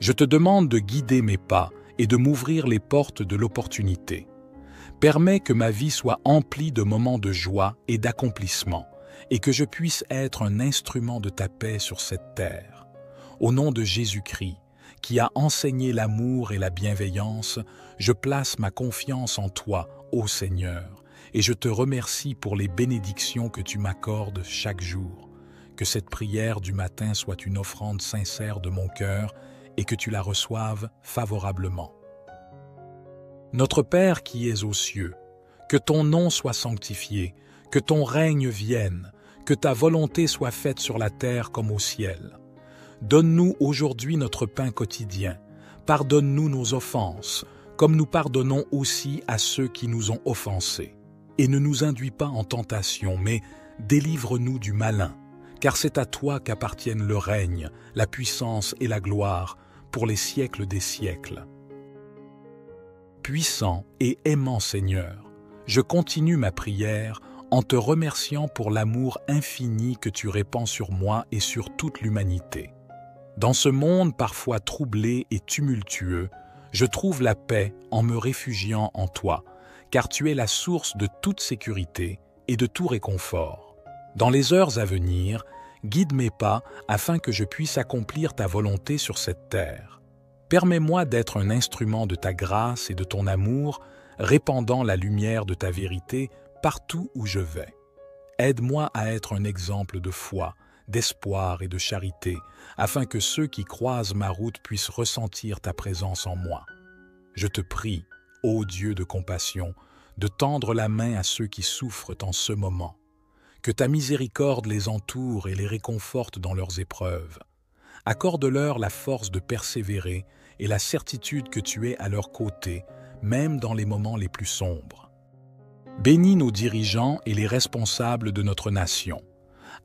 Je te demande de guider mes pas et de m'ouvrir les portes de l'opportunité. Permets que ma vie soit emplie de moments de joie et d'accomplissement, et que je puisse être un instrument de ta paix sur cette terre. Au nom de Jésus-Christ, qui a enseigné l'amour et la bienveillance, je place ma confiance en toi, ô Seigneur, et je te remercie pour les bénédictions que tu m'accordes chaque jour. Que cette prière du matin soit une offrande sincère de mon cœur et que tu la reçoives favorablement. Notre Père qui es aux cieux, que ton nom soit sanctifié, que ton règne vienne, que ta volonté soit faite sur la terre comme au ciel. Donne-nous aujourd'hui notre pain quotidien. Pardonne-nous nos offenses, comme nous pardonnons aussi à ceux qui nous ont offensés. Et ne nous induis pas en tentation, mais délivre-nous du malin, car c'est à toi qu'appartiennent le règne, la puissance et la gloire, pour les siècles des siècles. Puissant et aimant Seigneur, je continue ma prière en te remerciant pour l'amour infini que tu répands sur moi et sur toute l'humanité. Dans ce monde parfois troublé et tumultueux, je trouve la paix en me réfugiant en toi, car tu es la source de toute sécurité et de tout réconfort. Dans les heures à venir, guide mes pas afin que je puisse accomplir ta volonté sur cette terre. Permets-moi d'être un instrument de ta grâce et de ton amour, répandant la lumière de ta vérité partout où je vais. Aide-moi à être un exemple de foi, d'espoir et de charité, afin que ceux qui croisent ma route puissent ressentir ta présence en moi. Je te prie, ô Dieu de compassion, de tendre la main à ceux qui souffrent en ce moment. Que ta miséricorde les entoure et les réconforte dans leurs épreuves. Accorde-leur la force de persévérer et la certitude que tu es à leur côté, même dans les moments les plus sombres. Bénis nos dirigeants et les responsables de notre nation.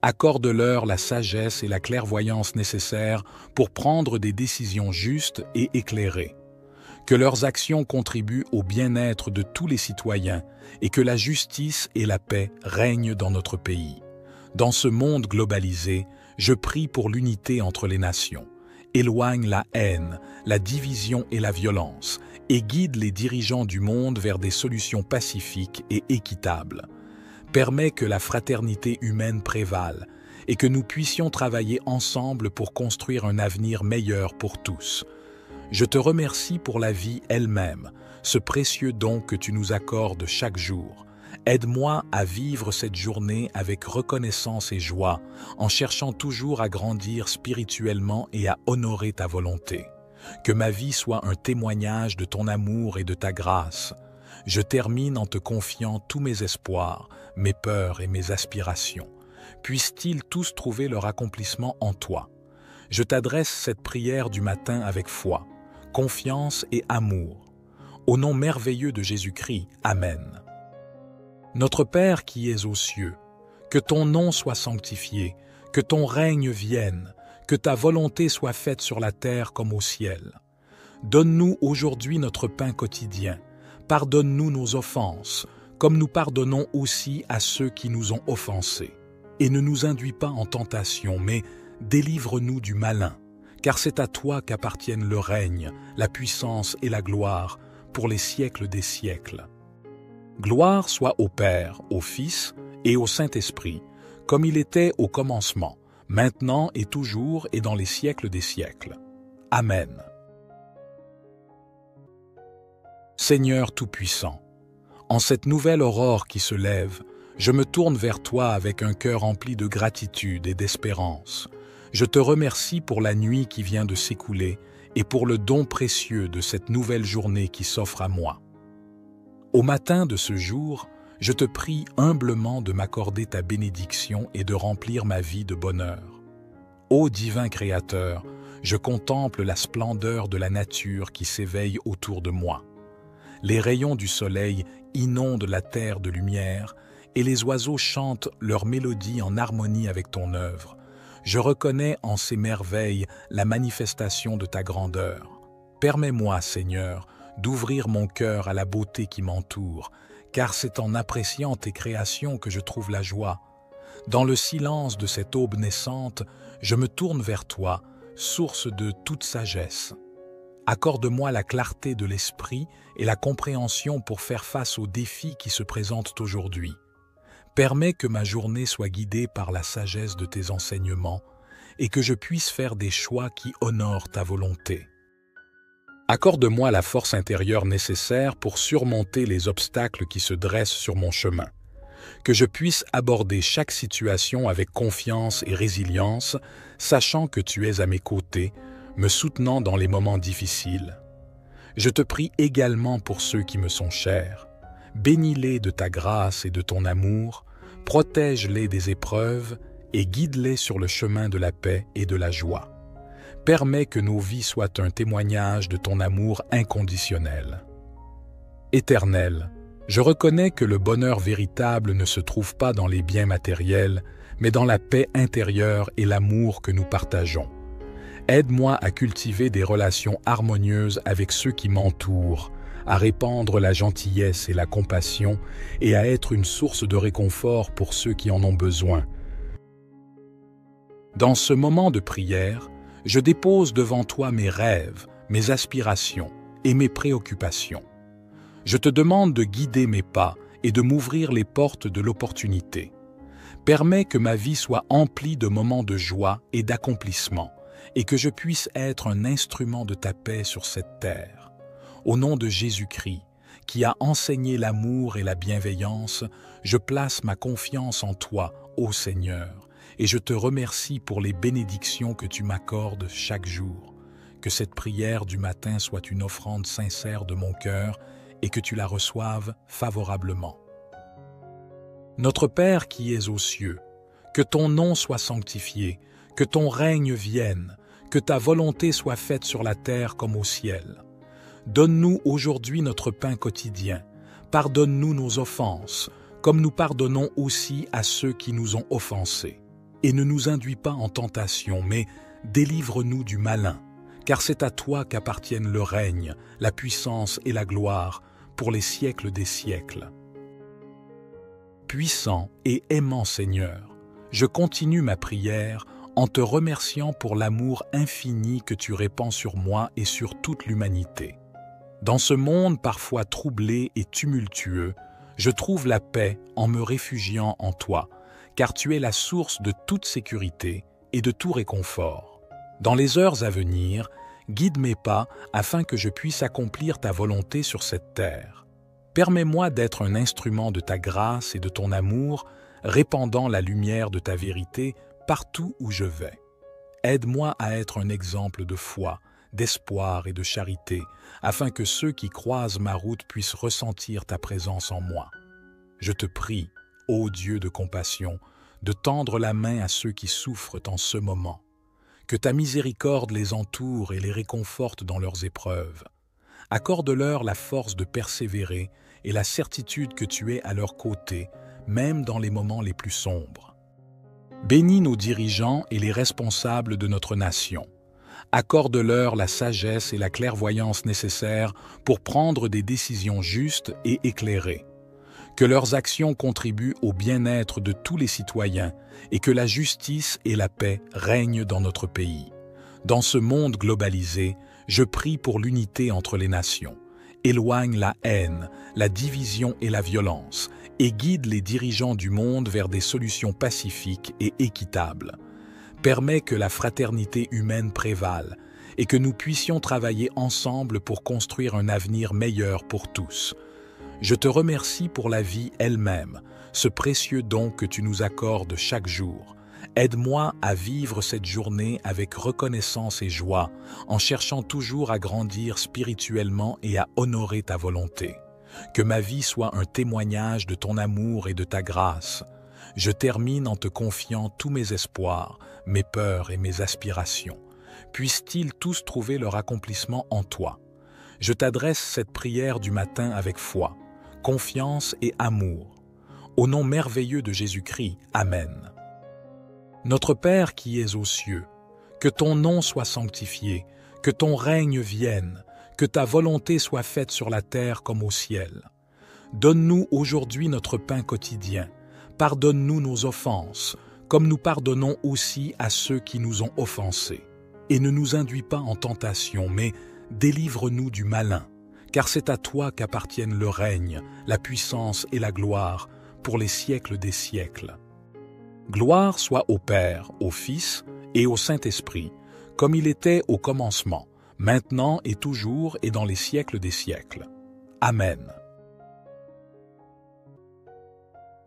Accorde-leur la sagesse et la clairvoyance nécessaires pour prendre des décisions justes et éclairées. Que leurs actions contribuent au bien-être de tous les citoyens et que la justice et la paix règnent dans notre pays. Dans ce monde globalisé, je prie pour l'unité entre les nations. Éloigne la haine, la division et la violence et guide les dirigeants du monde vers des solutions pacifiques et équitables. Permets que la fraternité humaine prévale et que nous puissions travailler ensemble pour construire un avenir meilleur pour tous. Je te remercie pour la vie elle-même, ce précieux don que tu nous accordes chaque jour. Aide-moi à vivre cette journée avec reconnaissance et joie, en cherchant toujours à grandir spirituellement et à honorer ta volonté. Que ma vie soit un témoignage de ton amour et de ta grâce. Je termine en te confiant tous mes espoirs, mes peurs et mes aspirations. Puissent-ils tous trouver leur accomplissement en toi. Je t'adresse cette prière du matin avec foi, confiance et amour. Au nom merveilleux de Jésus-Christ, Amen. Notre Père qui es aux cieux, que ton nom soit sanctifié, que ton règne vienne, que ta volonté soit faite sur la terre comme au ciel. Donne-nous aujourd'hui notre pain quotidien. Pardonne-nous nos offenses, comme nous pardonnons aussi à ceux qui nous ont offensés. Et ne nous induis pas en tentation, mais délivre-nous du malin, car c'est à toi qu'appartiennent le règne, la puissance et la gloire, pour les siècles des siècles. Gloire soit au Père, au Fils et au Saint-Esprit, comme il était au commencement, maintenant et toujours et dans les siècles des siècles. Amen. Seigneur Tout-Puissant, en cette nouvelle aurore qui se lève, je me tourne vers toi avec un cœur rempli de gratitude et d'espérance. Je te remercie pour la nuit qui vient de s'écouler et pour le don précieux de cette nouvelle journée qui s'offre à moi. Au matin de ce jour, je te prie humblement de m'accorder ta bénédiction et de remplir ma vie de bonheur. Ô divin Créateur, je contemple la splendeur de la nature qui s'éveille autour de moi. Les rayons du soleil inondent la terre de lumière et les oiseaux chantent leur mélodie en harmonie avec ton œuvre. Je reconnais en ces merveilles la manifestation de ta grandeur. Permets-moi, Seigneur, d'ouvrir mon cœur à la beauté qui m'entoure, car c'est en appréciant tes créations que je trouve la joie. Dans le silence de cette aube naissante, je me tourne vers toi, source de toute sagesse. Accorde-moi la clarté de l'esprit et la compréhension pour faire face aux défis qui se présentent aujourd'hui. Permets que ma journée soit guidée par la sagesse de tes enseignements et que je puisse faire des choix qui honorent ta volonté. Accorde-moi la force intérieure nécessaire pour surmonter les obstacles qui se dressent sur mon chemin. Que je puisse aborder chaque situation avec confiance et résilience, sachant que tu es à mes côtés, me soutenant dans les moments difficiles. Je te prie également pour ceux qui me sont chers. Bénis-les de ta grâce et de ton amour, protège-les des épreuves et guide-les sur le chemin de la paix et de la joie. Permets que nos vies soient un témoignage de ton amour inconditionnel. Éternel, je reconnais que le bonheur véritable ne se trouve pas dans les biens matériels, mais dans la paix intérieure et l'amour que nous partageons. Aide-moi à cultiver des relations harmonieuses avec ceux qui m'entourent, à répandre la gentillesse et la compassion et à être une source de réconfort pour ceux qui en ont besoin. Dans ce moment de prière, je dépose devant toi mes rêves, mes aspirations et mes préoccupations. Je te demande de guider mes pas et de m'ouvrir les portes de l'opportunité. Permets que ma vie soit emplie de moments de joie et d'accomplissement, et que je puisse être un instrument de ta paix sur cette terre. Au nom de Jésus-Christ, qui a enseigné l'amour et la bienveillance, je place ma confiance en toi, ô Seigneur, et je te remercie pour les bénédictions que tu m'accordes chaque jour. Que cette prière du matin soit une offrande sincère de mon cœur et que tu la reçoives favorablement. Notre Père qui es aux cieux, que ton nom soit sanctifié, que ton règne vienne, que ta volonté soit faite sur la terre comme au ciel. Donne-nous aujourd'hui notre pain quotidien. Pardonne-nous nos offenses, comme nous pardonnons aussi à ceux qui nous ont offensés. Et ne nous induis pas en tentation, mais délivre-nous du malin, car c'est à toi qu'appartiennent le règne, la puissance et la gloire, pour les siècles des siècles. Puissant et aimant Seigneur, je continue ma prière en te remerciant pour l'amour infini que tu répands sur moi et sur toute l'humanité. Dans ce monde parfois troublé et tumultueux, je trouve la paix en me réfugiant en toi, car tu es la source de toute sécurité et de tout réconfort. Dans les heures à venir, guide mes pas afin que je puisse accomplir ta volonté sur cette terre. Permets-moi d'être un instrument de ta grâce et de ton amour, répandant la lumière de ta vérité partout où je vais. Aide-moi à être un exemple de foi, d'espoir et de charité, afin que ceux qui croisent ma route puissent ressentir ta présence en moi. Je te prie, ô Dieu de compassion, de tendre la main à ceux qui souffrent en ce moment. Que ta miséricorde les entoure et les réconforte dans leurs épreuves. Accorde-leur la force de persévérer et la certitude que tu es à leur côté, même dans les moments les plus sombres. Bénis nos dirigeants et les responsables de notre nation. Accorde-leur la sagesse et la clairvoyance nécessaires pour prendre des décisions justes et éclairées. Que leurs actions contribuent au bien-être de tous les citoyens et que la justice et la paix règnent dans notre pays. Dans ce monde globalisé, je prie pour l'unité entre les nations. Éloigne la haine, la division et la violence et guide les dirigeants du monde vers des solutions pacifiques et équitables. Permets que la fraternité humaine prévale et que nous puissions travailler ensemble pour construire un avenir meilleur pour tous. Je te remercie pour la vie elle-même, ce précieux don que tu nous accordes chaque jour. Aide-moi à vivre cette journée avec reconnaissance et joie, en cherchant toujours à grandir spirituellement et à honorer ta volonté. Que ma vie soit un témoignage de ton amour et de ta grâce. Je termine en te confiant tous mes espoirs, mes peurs et mes aspirations. puissent-ils tous trouver leur accomplissement en toi. Je t'adresse cette prière du matin avec foi, confiance et amour. Au nom merveilleux de Jésus-Christ, Amen. Notre Père qui es aux cieux, que ton nom soit sanctifié, que ton règne vienne, que ta volonté soit faite sur la terre comme au ciel. Donne-nous aujourd'hui notre pain quotidien. Pardonne-nous nos offenses, comme nous pardonnons aussi à ceux qui nous ont offensés. Et ne nous induis pas en tentation, mais délivre-nous du malin, car c'est à toi qu'appartiennent le règne, la puissance et la gloire, pour les siècles des siècles. Gloire soit au Père, au Fils et au Saint-Esprit, comme il était au commencement, maintenant et toujours et dans les siècles des siècles. Amen.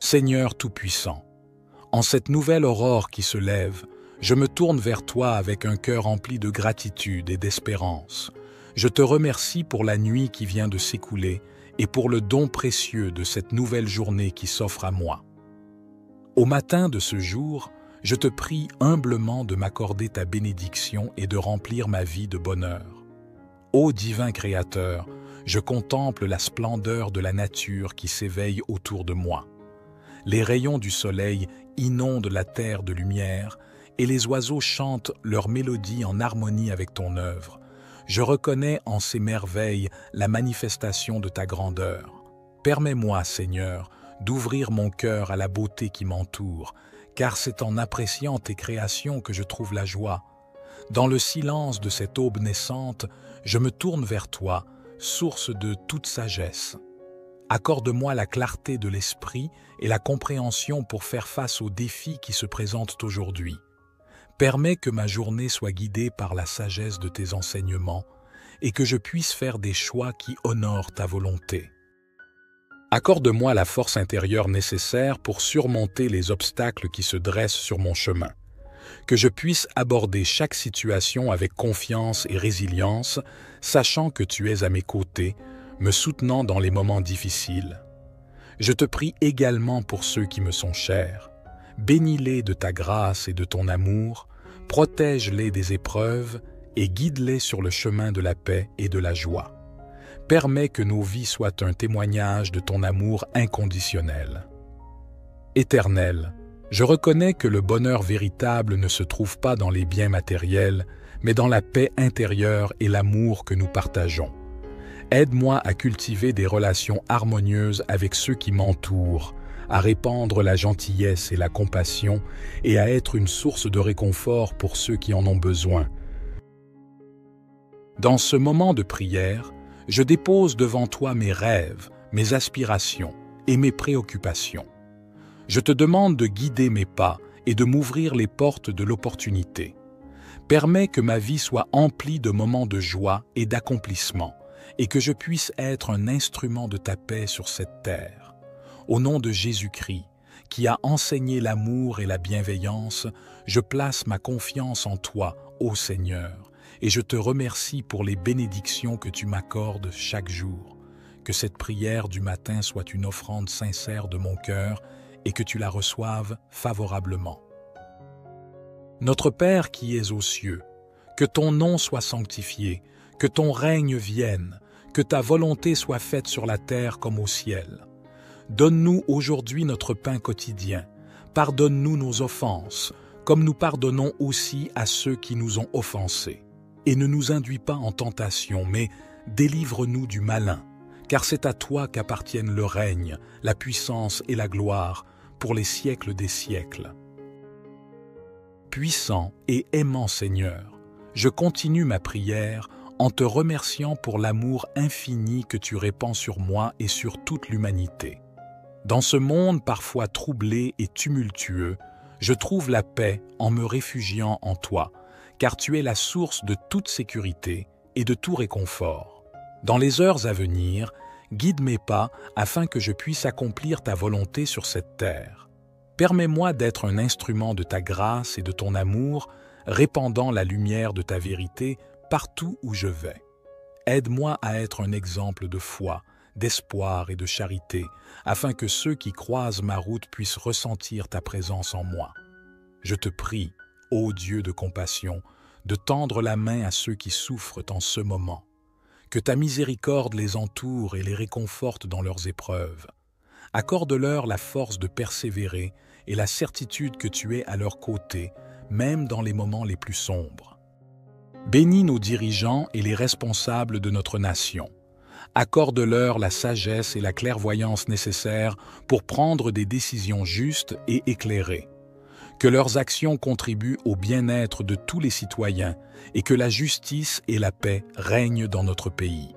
Seigneur Tout-Puissant, en cette nouvelle aurore qui se lève, je me tourne vers toi avec un cœur rempli de gratitude et d'espérance. Je te remercie pour la nuit qui vient de s'écouler et pour le don précieux de cette nouvelle journée qui s'offre à moi. Au matin de ce jour, je te prie humblement de m'accorder ta bénédiction et de remplir ma vie de bonheur. Ô divin Créateur, je contemple la splendeur de la nature qui s'éveille autour de moi. Les rayons du soleil inondent la terre de lumière et les oiseaux chantent leur mélodie en harmonie avec ton œuvre. Je reconnais en ces merveilles la manifestation de ta grandeur. Permets-moi, Seigneur, d'ouvrir mon cœur à la beauté qui m'entoure, car c'est en appréciant tes créations que je trouve la joie. Dans le silence de cette aube naissante, je me tourne vers toi, source de toute sagesse. Accorde-moi la clarté de l'esprit et la compréhension pour faire face aux défis qui se présentent aujourd'hui. Permets que ma journée soit guidée par la sagesse de tes enseignements et que je puisse faire des choix qui honorent ta volonté. Accorde-moi la force intérieure nécessaire pour surmonter les obstacles qui se dressent sur mon chemin. Que je puisse aborder chaque situation avec confiance et résilience, sachant que tu es à mes côtés, me soutenant dans les moments difficiles. Je te prie également pour ceux qui me sont chers. Bénis-les de ta grâce et de ton amour, protège-les des épreuves et guide-les sur le chemin de la paix et de la joie. Permets que nos vies soient un témoignage de ton amour inconditionnel. Éternel, je reconnais que le bonheur véritable ne se trouve pas dans les biens matériels, mais dans la paix intérieure et l'amour que nous partageons. Aide-moi à cultiver des relations harmonieuses avec ceux qui m'entourent, à répandre la gentillesse et la compassion et à être une source de réconfort pour ceux qui en ont besoin. Dans ce moment de prière, je dépose devant toi mes rêves, mes aspirations et mes préoccupations. Je te demande de guider mes pas et de m'ouvrir les portes de l'opportunité. Permets que ma vie soit emplie de moments de joie et d'accomplissement et que je puisse être un instrument de ta paix sur cette terre. Au nom de Jésus-Christ, qui a enseigné l'amour et la bienveillance, je place ma confiance en toi, ô Seigneur, et je te remercie pour les bénédictions que tu m'accordes chaque jour. Que cette prière du matin soit une offrande sincère de mon cœur et que tu la reçoives favorablement. Notre Père qui es aux cieux, que ton nom soit sanctifié, que ton règne vienne, que ta volonté soit faite sur la terre comme au ciel. Donne-nous aujourd'hui notre pain quotidien. Pardonne-nous nos offenses, comme nous pardonnons aussi à ceux qui nous ont offensés. Et ne nous induis pas en tentation, mais délivre-nous du malin, car c'est à toi qu'appartiennent le règne, la puissance et la gloire, pour les siècles des siècles. Puissant et aimant Seigneur, je continue ma prière en te remerciant pour l'amour infini que tu répands sur moi et sur toute l'humanité. Dans ce monde parfois troublé et tumultueux, je trouve la paix en me réfugiant en toi, car tu es la source de toute sécurité et de tout réconfort. Dans les heures à venir, guide mes pas afin que je puisse accomplir ta volonté sur cette terre. Permets-moi d'être un instrument de ta grâce et de ton amour, répandant la lumière de ta vérité partout où je vais. Aide-moi à être un exemple de foi, d'espoir et de charité, afin que ceux qui croisent ma route puissent ressentir ta présence en moi. Je te prie, ô Dieu de compassion, de tendre la main à ceux qui souffrent en ce moment. Que ta miséricorde les entoure et les réconforte dans leurs épreuves. Accorde-leur la force de persévérer et la certitude que tu es à leur côté, même dans les moments les plus sombres. Bénis nos dirigeants et les responsables de notre nation. Accorde-leur la sagesse et la clairvoyance nécessaires pour prendre des décisions justes et éclairées. Que leurs actions contribuent au bien-être de tous les citoyens et que la justice et la paix règnent dans notre pays.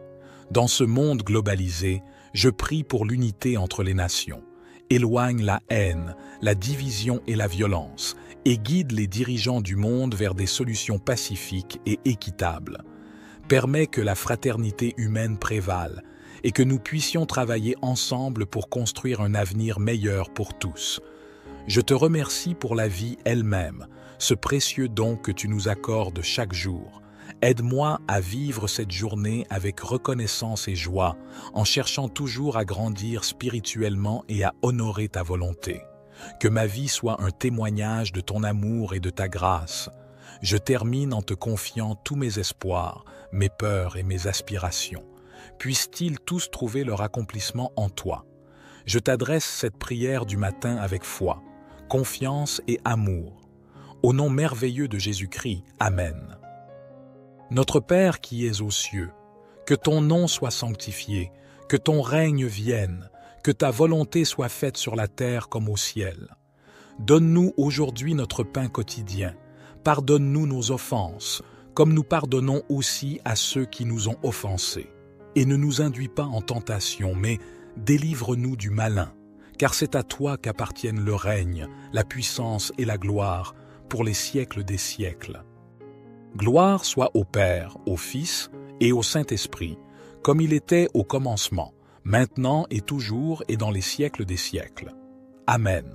Dans ce monde globalisé, je prie pour l'unité entre les nations. Éloigne la haine, la division et la violence et guide les dirigeants du monde vers des solutions pacifiques et équitables. Permets que la fraternité humaine prévale et que nous puissions travailler ensemble pour construire un avenir meilleur pour tous. Je te remercie pour la vie elle-même, ce précieux don que tu nous accordes chaque jour. Aide-moi à vivre cette journée avec reconnaissance et joie, en cherchant toujours à grandir spirituellement et à honorer ta volonté. Que ma vie soit un témoignage de ton amour et de ta grâce. Je termine en te confiant tous mes espoirs, mes peurs et mes aspirations. Puissent-ils tous trouver leur accomplissement en toi. Je t'adresse cette prière du matin avec foi, confiance et amour. Au nom merveilleux de Jésus-Christ, Amen. Notre Père qui es aux cieux, que ton nom soit sanctifié, que ton règne vienne, que ta volonté soit faite sur la terre comme au ciel. Donne-nous aujourd'hui notre pain quotidien. Pardonne-nous nos offenses, comme nous pardonnons aussi à ceux qui nous ont offensés. Et ne nous induis pas en tentation, mais délivre-nous du malin, car c'est à toi qu'appartiennent le règne, la puissance et la gloire, pour les siècles des siècles. Gloire soit au Père, au Fils et au Saint-Esprit, comme il était au commencement, maintenant et toujours et dans les siècles des siècles. Amen.